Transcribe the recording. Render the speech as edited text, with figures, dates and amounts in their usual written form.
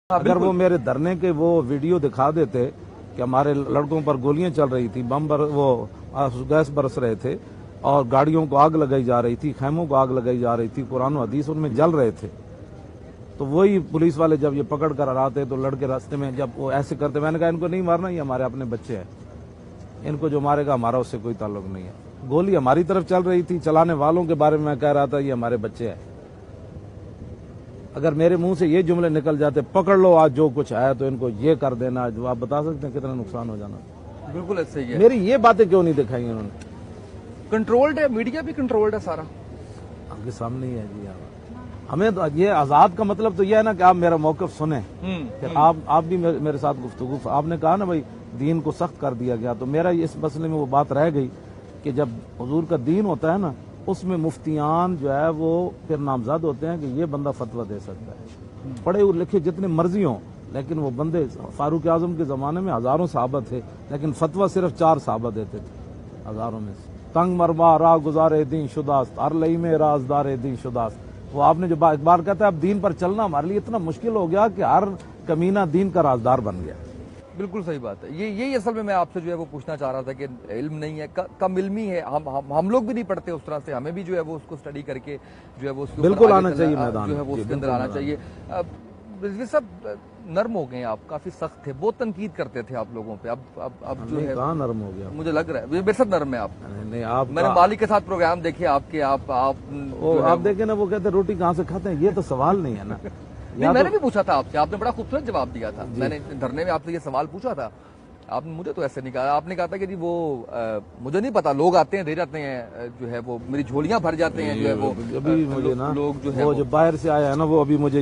अगर वो मेरे धरने के वो वीडियो दिखा देते कि हमारे लड़कों पर गोलियां चल रही थी, बम वो गैस बरस रहे थे और गाड़ियों को आग लगाई जा रही थी, खैमों को आग लगाई जा रही थी, कुरान हदीस उनमें जल रहे थे, तो वही पुलिस वाले जब ये पकड़ कर आते तो लड़के रास्ते में जब वो ऐसे करते, मैंने कहा इनको नहीं मारना, ये हमारे अपने बच्चे हैं, इनको जो मारेगा हमारा उससे कोई ताल्लुक नहीं है। गोली हमारी तरफ चल रही थी, चलाने वालों के बारे में मैं कह रहा था ये हमारे बच्चे हैं। अगर मेरे मुंह से ये जुमले निकल जाते, पकड़ लो आज जो कुछ है तो इनको ये कर देना, जो आप बता सकते हैं कितना नुकसान हो जाना। बिल्कुल ऐसे ही है। मेरी ये बातें क्यों नहीं दिखाई उन्होंने? कंट्रोल्ड है, मीडिया भी कंट्रोल्ड है सारा, आपके सामने ही है जी। हमें तो ये आजाद का मतलब तो ये है ना कि आप मेरा मौक़िफ़ सुने, फिर आप भी मेरे साथ गुफ्तगू। आपने कहा ना भाई दीन को सख्त कर दिया गया, तो मेरा इस मसले में वो बात रह गई कि जब हुजूर का दीन होता है ना, उसमें मुफ्तियान जो है वो फिर नामजद होते हैं कि ये बंदा फतवा दे सकता है। पढ़े हुए लिखे जितने मर्जी हों, लेकिन वो बंदे फारूक आजम के ज़माने में हज़ारों सहाबा थे, लेकिन फतवा सिर्फ 4 सहाबा देते थे हज़ारों में से। तंग मरबा रा गुजारे दीन शुदास्त, हर लई में राजदार दीन शुदास्त। वो आपने जो एक बार कहता है अब दीन पर चलना हमारे लिए इतना मुश्किल हो गया कि हर कमीना दीन का राजदार बन गया। बिल्कुल सही बात है। यही असल में मैं आपसे जो है वो पूछना चाह रहा था कि इल्म नहीं है, कम इल्मी है, हम लोग भी नहीं पढ़ते उस तरह से, हमें भी जो है वो उसको स्टडी करके जो है वो उसके बिल्कुल आना चाहिए मैदान, जो है वो उसके अंदर आना चाहिए। रिजवी साहब नर्म हो गए, आप काफी सख्त थे, बहुत तनकीद करते थे आप लोगों पे, अब जो है कहाँ नर्म हो गया? मुझे लग रहा है मेरे साथ नर्म है आप। नहीं आप, मैंने मालिक के साथ प्रोग्राम देखे आपके, आप देखे ना, वो कहते रोटी कहाँ से खाते हैं, ये तो सवाल नहीं है ना। नहीं, मैंने भी पूछा था आपसे, आपने बड़ा खूबसूरत जवाब दिया था। मैंने धरने में आपसे ये सवाल पूछा था, आपने मुझे तो ऐसे नहीं कहा, आपने कहा था कि जी वो मुझे नहीं पता, लोग आते हैं दे जाते हैं, जो है वो मेरी झोलियां भर जाते हैं, जो है वो अभी मुझे ना लोग जो है वो जो बाहर से आया है ना, वो अभी मुझे